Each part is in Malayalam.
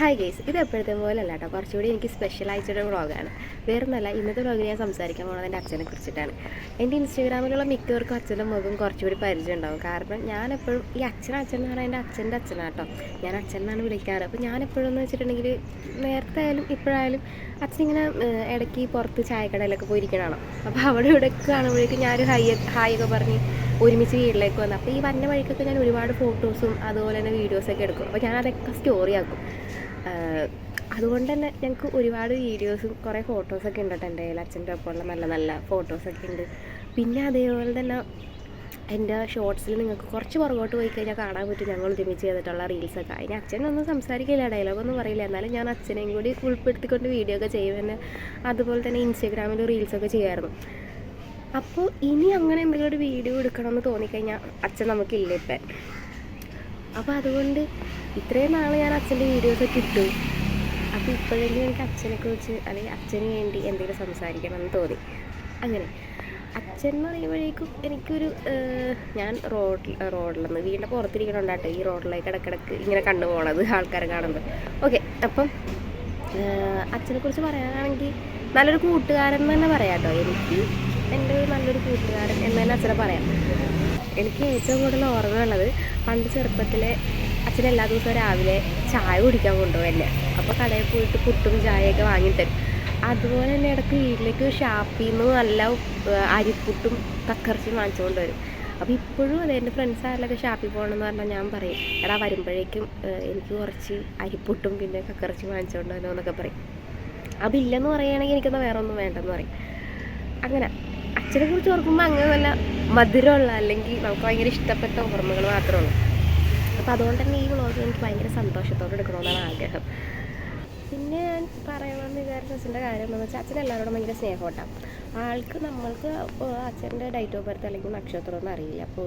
ഹായ് ഗൈസ്, ഇത് എപ്പോഴത്തെ പോലെ അല്ല കേട്ടോ, കുറച്ചുകൂടി എനിക്ക് സ്പെഷ്യൽ ആയിട്ടൊരു വ്ളോഗാണ്. വേറൊന്നല്ല, ഇന്നത്തെ വ്ളോഗിൽ ഞാൻ സംസാരിക്കാൻ പോകുന്നത് എൻ്റെ അച്ഛനെ കുറിച്ചിട്ടാണ്. എൻ്റെ ഇൻസ്റ്റാഗ്രാമിലുള്ള മിക്കവർക്കും അച്ഛൻ്റെ മുഖം കുറച്ചുകൂടി പരിചയം ഉണ്ടാവും. കാരണം ഞാനെപ്പോഴും ഈ അച്ഛൻ എന്ന് പറഞ്ഞാൽ എൻ്റെ അച്ഛൻ്റെ അച്ഛനാട്ടോ, ഞാൻ അച്ഛൻ എന്നാണ് വിളിക്കാറ്. അപ്പോൾ ഞാനെപ്പോഴും എന്ന് വെച്ചിട്ടുണ്ടെങ്കിൽ നേരത്തെ ആയാലും ഇപ്പോഴായാലും അച്ഛൻ ഇങ്ങനെ ഇടയ്ക്ക് പുറത്ത് ചായക്കടയിലൊക്കെ പോയിരിക്കണതാണ്. അപ്പോൾ അവിടെ ഇവിടെ കാണുമ്പോഴേക്കും ഞാനൊരു ഹായ് ഒക്കെ പറഞ്ഞ് ഒരുമിച്ച് വീട്ടിലേക്ക് വന്നു. അപ്പോൾ ഈ വന്ന വഴിക്കൊക്കെ ഞാൻ ഒരുപാട് ഫോട്ടോസും അതുപോലെ തന്നെ വീഡിയോസൊക്കെ എടുക്കും. അപ്പോൾ ഞാനതൊക്കെ സ്റ്റോറി ആക്കും. അതുകൊണ്ട് തന്നെ ഞങ്ങൾക്ക് ഒരുപാട് വീഡിയോസും കുറേ ഫോട്ടോസൊക്കെ ഉണ്ട് കേട്ടോ. എൻ്റെ കയ്യിൽ അച്ഛൻ്റെ ഒപ്പമുള്ള നല്ല നല്ല ഫോട്ടോസൊക്കെ ഉണ്ട്. പിന്നെ അതേപോലെ തന്നെ എൻ്റെ ഷോർട്സിൽ നിങ്ങൾക്ക് കുറച്ച് പുറകോട്ട് പോയി കഴിഞ്ഞാൽ കാണാൻ പറ്റും ഞങ്ങൾ ഒരുമിച്ച് ചെയ്തിട്ടുള്ള റീൽസൊക്കെ. അതിന് അച്ഛനൊന്നും സംസാരിക്കില്ല, ഡയലോഗൊന്നും പറയില്ല, എന്നാലും ഞാൻ അച്ഛനെയും കൂടി ഉൾപ്പെടുത്തിക്കൊണ്ട് വീഡിയോ ഒക്കെ ചെയ്യുമെന്ന്. അതുപോലെ തന്നെ ഇൻസ്റ്റാഗ്രാമിൽ റീൽസൊക്കെ ചെയ്യുമായിരുന്നു. അപ്പോൾ ഇനി അങ്ങനെ എന്തെങ്കിലും ഒരു വീഡിയോ എടുക്കണമെന്ന് തോന്നിക്കഴിഞ്ഞാൽ അച്ഛൻ നമുക്കില്ല ഇപ്പം. അപ്പോൾ അതുകൊണ്ട് ഇത്രയും നാൾ ഞാൻ അച്ഛൻ്റെ വീഡിയോസൊക്കെ ഇട്ടു. അപ്പോൾ ഇപ്പോഴെങ്കിലും എനിക്ക് അച്ഛനെക്കുറിച്ച് അല്ലെങ്കിൽ അച്ഛന് വേണ്ടി എന്തെങ്കിലും സംസാരിക്കണമെന്ന് തോന്നി. അങ്ങനെ അച്ഛൻ എന്ന് പറയുമ്പോഴേക്കും എനിക്കൊരു ഞാൻ റോഡിലെന്ന് വീടിൻ്റെ പുറത്തിരിക്കണുണ്ടാട്ടോ, ഈ റോഡിലേക്ക് ഇടയ്ക്കിടയ്ക്ക് ഇങ്ങനെ കണ്ടു പോകണത് ആൾക്കാരെ കാണുമ്പോൾ. ഓക്കെ, അപ്പം അച്ഛനെക്കുറിച്ച് പറയാനാണെങ്കിൽ നല്ലൊരു കൂട്ടുകാരൻ തന്നെ പറയാം കേട്ടോ. എനിക്ക് എൻ്റെ ഒരു നല്ലൊരു കൂട്ടുകാരൻ എന്ന് തന്നെ അച്ഛനെ പറയാം. എനിക്ക് ഏറ്റവും കൂടുതൽ ഓർമ്മയുള്ളത് പണ്ട് ചെറുപ്പത്തിലെ അച്ഛൻ എല്ലാ ദിവസവും രാവിലെ ചായ കുടിക്കാൻ കൊണ്ടുപോകും എന്നെ. അപ്പോൾ കടയിൽ പോയിട്ട് പുട്ടും ചായയൊക്കെ വാങ്ങിത്തരും. അതുപോലെ തന്നെ ഇടയ്ക്ക് വീട്ടിലേക്ക് ഷാപ്പിൽ നിന്ന് നല്ല അരിപ്പുട്ടും കക്കറച്ചിയും വാങ്ങിച്ചുകൊണ്ട് വരും. അപ്പോൾ ഇപ്പോഴും അതെ, എൻ്റെ ഫ്രണ്ട്സ് ആരെങ്കിലൊക്കെ ഷാപ്പിൽ പോകണമെന്ന് പറഞ്ഞാൽ ഞാൻ പറയും, എടാ വരുമ്പോഴേക്കും എനിക്ക് കുറച്ച് അരിപ്പുട്ടും പിന്നെ കക്കറച്ചി വാങ്ങിച്ചുകൊണ്ട് വരണമെന്നൊക്കെ എന്നൊക്കെ പറയും. അതില്ലെന്ന് പറയുകയാണെങ്കിൽ എനിക്കൊന്നും വേറെ ഒന്നും വേണ്ടെന്ന് പറയും. അങ്ങനെ അച്ഛനെ കുറിച്ച് ഓർക്കുമ്പോൾ അങ്ങനെ നല്ല മധുരമുള്ള അല്ലെങ്കിൽ നമുക്ക് ഭയങ്കര ഇഷ്ടപ്പെട്ട ഓർമ്മകൾ മാത്രമേ ഉള്ളൂ. അപ്പോൾ അതുകൊണ്ട് തന്നെ ഈ വ്ളോഗ് എനിക്ക് ഭയങ്കര സന്തോഷത്തോടെ എടുക്കണമെന്നാണ് ആഗ്രഹം. പിന്നെ ഞാൻ പറയണമെന്ന് വിചാരിച്ച അച്ഛൻ്റെ കാര്യം എന്താണെന്ന് വെച്ചാൽ അച്ഛൻ എല്ലാവരോടും ഭയങ്കര സ്നേഹമുണ്ടാകും. നമ്മൾക്ക് അച്ഛൻ്റെ ഡേറ്റ് ഓഫ് ബർത്ത് അല്ലെങ്കിൽ നക്ഷത്രമൊന്നും അറിയില്ല. അപ്പോൾ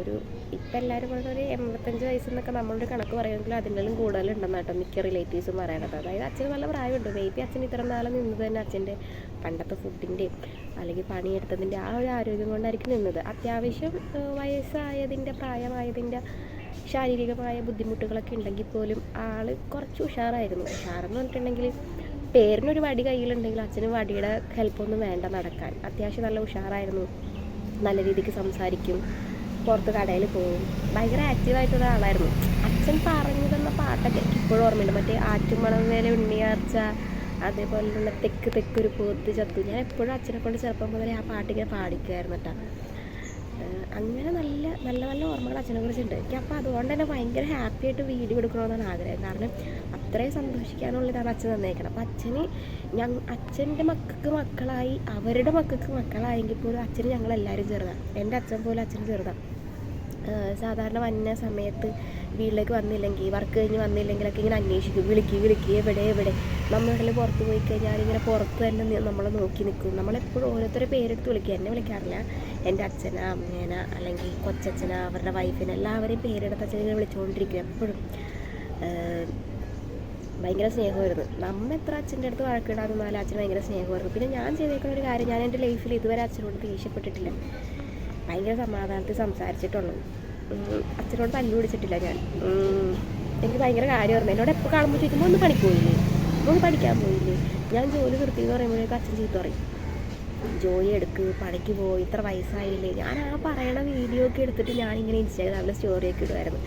ഇപ്പം എല്ലാവരും കൊണ്ട് ഒരു 85 വയസ്സെന്നൊക്കെ നമ്മളൊരു കണക്ക് പറയുമെങ്കിലും അതിൻ്റെലും കൂടുതലുണ്ടെന്ന് കേട്ടോ മിക്ക റിലേറ്റീവ്സും പറയണത്. അതായത് അച്ഛന് നല്ല പ്രായമുണ്ട്. മേബി അച്ഛൻ ഇത്ര നാളെ നിന്നത് തന്നെ അച്ഛൻ്റെ പണ്ടത്തെ ഫുഡിൻ്റെയും അല്ലെങ്കിൽ പണിയെടുത്തതിൻ്റെ ആ ഒരു ആരോഗ്യം കൊണ്ടായിരിക്കും നിന്നത്. അത്യാവശ്യം പ്രായമായതിൻ്റെ ശാരീരികമായ ബുദ്ധിമുട്ടുകളൊക്കെ ഉണ്ടെങ്കിൽ പോലും ആൾ കുറച്ച് ഉഷാറായിരുന്നു. ഉഷാറെന്ന് പറഞ്ഞിട്ടുണ്ടെങ്കിൽ പേരിനൊരു വടി കയ്യിലുണ്ടെങ്കിൽ അച്ഛന് വടിയുടെ ഹെൽപ്പൊന്നും വേണ്ട നടക്കാൻ. അത്യാവശ്യം നല്ല ഉഷാറായിരുന്നു, നല്ല രീതിക്ക് സംസാരിക്കും, പുറത്ത് കടയിൽ പോകും, ഭയങ്കര ആക്റ്റീവായിട്ടുള്ള ആളായിരുന്നു. അച്ഛൻ പറഞ്ഞു തന്ന പാട്ടൊക്കെ എനിക്ക് ഇപ്പോഴും ഓർമ്മയുണ്ട്. മറ്റേ ആറ്റുമണം വേല ഉണ്ണിയാർച്ച, അതേപോലെ തന്നെ തെക്കൊരു പോത്ത് ചത്തു. ഞാൻ എപ്പോഴും അച്ഛനെ കൊണ്ട് ചെറുപ്പം മുതലേ ആ പാട്ടിങ്ങനെ പാടിക്കുമായിരുന്നു കേട്ടോ. അങ്ങനെ നല്ല നല്ല നല്ല ഓർമ്മകൾ അച്ഛനെ കുറിച്ചുണ്ട് എനിക്ക്. അപ്പോൾ അതുകൊണ്ട് തന്നെ ഭയങ്കര ഹാപ്പി ആയിട്ട് വീഡിയോ എടുക്കണമെന്നാണ് ആഗ്രഹം. കാരണം അത്രയും സന്തോഷിക്കാനുള്ളതാണ് അച്ഛൻ തന്നേക്കണം. അപ്പം അച്ഛൻ്റെ മക്കൾക്ക് മക്കളായി അവരുടെ മക്കൾക്ക് മക്കളായെങ്കിൽ പോലും അച്ഛന് ഞങ്ങളെല്ലാവരും ചെറുതാണ്. എൻ്റെ അച്ഛൻ പോലും അച്ഛന് ചെറുതാണ്. സാധാരണ വന്ന സമയത്ത് വീട്ടിലേക്ക് വന്നില്ലെങ്കിൽ, വർക്ക് കഴിഞ്ഞ് വന്നില്ലെങ്കിലൊക്കെ ഇങ്ങനെ അന്വേഷിക്കും, വിളിക്കുക എവിടെ നമ്മളുടെ പുറത്ത് പോയി കഴിഞ്ഞാൽ ഇങ്ങനെ പുറത്ത് തന്നെ നമ്മളെ നോക്കി നിൽക്കും. നമ്മളെപ്പോഴും ഓരോരുത്തരെ പേരെടുത്ത് വിളിക്കുക. എന്നെ വിളിക്കാറില്ല, എൻ്റെ അച്ഛനാ, അമ്മേനാ, അല്ലെങ്കിൽ കൊച്ചച്ഛനാ, അവരുടെ വൈഫിനെ എല്ലാവരെയും പേരെടുത്ത് അച്ഛനെ ഇങ്ങനെ വിളിച്ചുകൊണ്ടിരിക്കും എപ്പോഴും. ഭയങ്കര സ്നേഹമായിരുന്നു. എത്ര അച്ഛൻ്റെ അടുത്ത് വഴക്കിടാതെന്നാലും അച്ഛൻ ഭയങ്കര സ്നേഹമായിരുന്നു. പിന്നെ ഞാൻ ചെയ്തേക്കുന്ന ഒരു കാര്യം, ഞാൻ എൻ്റെ ലൈഫിൽ ഇതുവരെ അച്ഛനോട് ദേഷ്യപ്പെട്ടിട്ടില്ല. ഭയങ്കര സമാധാനത്തിൽ സംസാരിച്ചിട്ടുള്ളൂ. അച്ഛനോട് തല്ലു പിടിച്ചിട്ടില്ല ഞാൻ. എനിക്ക് ഭയങ്കര കാര്യമായിരുന്നു. എന്നോട് എപ്പോൾ കാണുമ്പോൾ ചോദിക്കുമ്പോൾ ഒന്ന് പണിക്ക് പോയില്ലേ, ഒന്ന് പഠിക്കാൻ പോയില്ലേ. ഞാൻ ജോലി നിർത്തിയെന്ന് പറയുമ്പോഴേക്കും അച്ഛൻ ചീത്ത പറയും, ജോലി എടുക്ക്, പണിക്ക് പോയി, ഇത്ര വയസ്സായില്ലേ. ഞാൻ ആ പറയണ വീഡിയോ ഒക്കെ എടുത്തിട്ട് ഞാനിങ്ങനെ ഇൻസ്റ്റാഗ്രാമിൽ സ്റ്റോറിയൊക്കെ ഇടുമായിരുന്നു.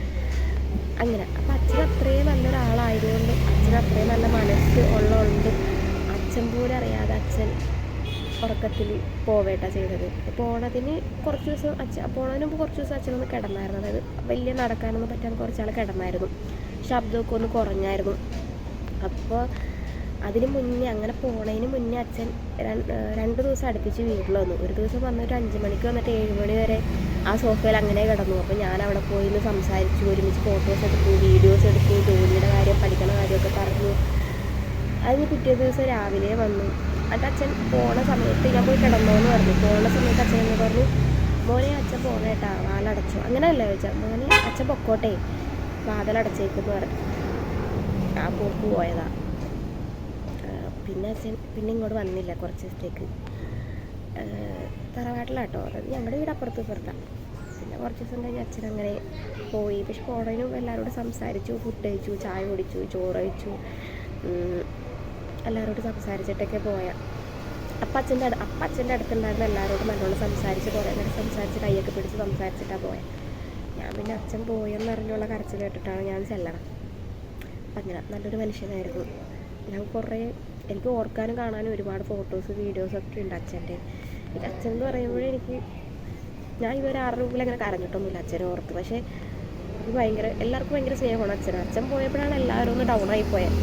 അങ്ങനെ അപ്പം അച്ഛൻ അത്രയും നല്ലൊരാളായതുകൊണ്ട്, അച്ഛൻ അത്രയും നല്ല മനസ്സ് ഉള്ളതുകൊണ്ട് അച്ഛൻ പോലും അറിയാതെ അച്ഛൻ ഉറക്കത്തിൽ പോവേട്ട ചെയ്തത്. പോണതിന് മുമ്പ് കുറച്ച് ദിവസം അച്ഛനൊന്ന് കിടന്നായിരുന്നു. അതായത് വലിയ നടക്കാനൊന്നും പറ്റാതെ കുറച്ചാൾ കിടന്നായിരുന്നു. ശബ്ദമൊക്കെ ഒന്ന് കുറഞ്ഞായിരുന്നു. അപ്പോൾ അതിന് മുന്നേ, അങ്ങനെ പോണതിന് മുന്നേ അച്ഛൻ 2 ദിവസം അടുപ്പിച്ച് വീട്ടിൽ വന്നു. ഒരു ദിവസം വന്നിട്ട് 5 മണിക്ക് വന്നിട്ട് 7 മണി വരെ ആ സോഫയിൽ അങ്ങനെ കിടന്നു. അപ്പോൾ ഞാൻ അവിടെ പോയി നിന്ന് സംസാരിച്ചു, ഒരുമിച്ച് ഫോട്ടോസ് എടുത്തു, വീഡിയോസ് എടുത്തു, ജോലിയുടെ കാര്യം, പഠിക്കണ കാര്യമൊക്കെ പറഞ്ഞു. അതിന് പിറ്റേ ദിവസം രാവിലെ വന്നു. എന്നിട്ട് അച്ഛൻ പോണ സമയത്ത് ഞാൻ പോയി കിടന്നോന്ന് പറഞ്ഞു. പോണ സമയത്ത് അച്ഛൻ എന്ന് പറഞ്ഞു, മോനെ അച്ഛൻ പോണേട്ടാ, വാലടച്ചു. അങ്ങനെയല്ല ചോദിച്ചാൽ, മോനെ അച്ഛൻ പൊക്കോട്ടെ, വാതിലടച്ചേക്കെന്ന് പറഞ്ഞു. ആ പോക്ക് പോയതാ. പിന്നെ അച്ഛൻ ഇങ്ങോട്ട് വന്നില്ല കുറച്ച് ദിവസത്തേക്ക്. തറവാട്ടിലാട്ടോ, അതായത് ഞങ്ങളുടെ വീട് അപ്പുറത്താണ്. പിന്നെ കുറച്ച് ദിവസം കഴിഞ്ഞ് അച്ഛൻ അങ്ങനെ പോയി. പക്ഷെ പോണതിനും എല്ലാവരോടും സംസാരിച്ചു, ഫുഡ് കഴിച്ചു, ചായ കുടിച്ചു, ചോറ് കഴിച്ചു, എല്ലാവരോടും സംസാരിച്ചിട്ടൊക്കെ പോയാൽ അപ്പം അച്ഛൻ്റെ അടുത്തുണ്ടായിരുന്ന എല്ലാവരോടും നല്ലോണം സംസാരിച്ച് കുറേ നേരം സംസാരിച്ച് കൈയൊക്കെ പിടിച്ച് സംസാരിച്ചിട്ടാണ് പോയത്. ഞാൻ പിന്നെ അച്ഛൻ പോയെന്നറിഞ്ഞുള്ള കരച്ചിൽ കേട്ടിട്ടാണ് ഞാൻ ചെല്ലണം. അപ്പം അങ്ങനെ നല്ലൊരു മനുഷ്യനായിരുന്നു. ഞാൻ എനിക്ക് ഓർക്കാനും കാണാനും ഒരുപാട് ഫോട്ടോസ് വീഡിയോസൊക്കെ ഉണ്ട് അച്ഛൻ്റെ. എനിക്ക് അച്ഛൻ എന്ന് പറയുമ്പോഴേ ഞാൻ ഇതുവരെ ആരുടെ മുമ്പിൽ അങ്ങനെ കരഞ്ഞിട്ടൊന്നുമില്ല അച്ഛനെ ഓർത്ത്. പക്ഷേ എല്ലാവർക്കും ഭയങ്കര സ്നേഹമാണ് അച്ഛൻ. അച്ഛൻ പോയപ്പോഴാണ് എല്ലാവരും ഒന്ന് ഡൗൺ ആയിപ്പോയത്.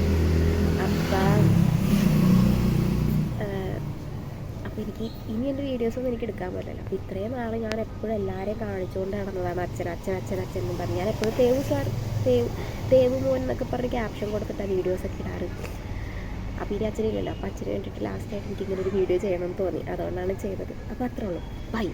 അപ്പോൾ എനിക്ക് ഇനി എൻ്റെ വീഡിയോസൊന്നും എനിക്ക് എടുക്കാൻ പറ്റില്ല. അപ്പോൾ ഇത്രയും നാൾ ഞാൻ എപ്പോഴും എല്ലാവരെയും കാണിച്ചുകൊണ്ട് നടന്നതാണ് അച്ഛൻ എന്ന് പറഞ്ഞ്. ഞാൻ എപ്പോഴും തേവ് മോൻ എന്നൊക്കെ പറഞ്ഞ് ക്യാപ്ഷൻ കൊടുത്തിട്ടാണ് വീഡിയോസൊക്കെ ഇടാറ്. അപ്പോൾ ഇനി അച്ഛനില്ലല്ലോ. അപ്പോൾ അച്ഛന് വേണ്ടിയിട്ട് ലാസ്റ്റായിട്ട് എനിക്കിങ്ങനെ ഒരു വീഡിയോ ചെയ്യണമെന്ന് തോന്നി. അതുകൊണ്ടാണ് ചെയ്തത്. അപ്പോൾ അത്രേ ഉള്ളൂ. ബൈ.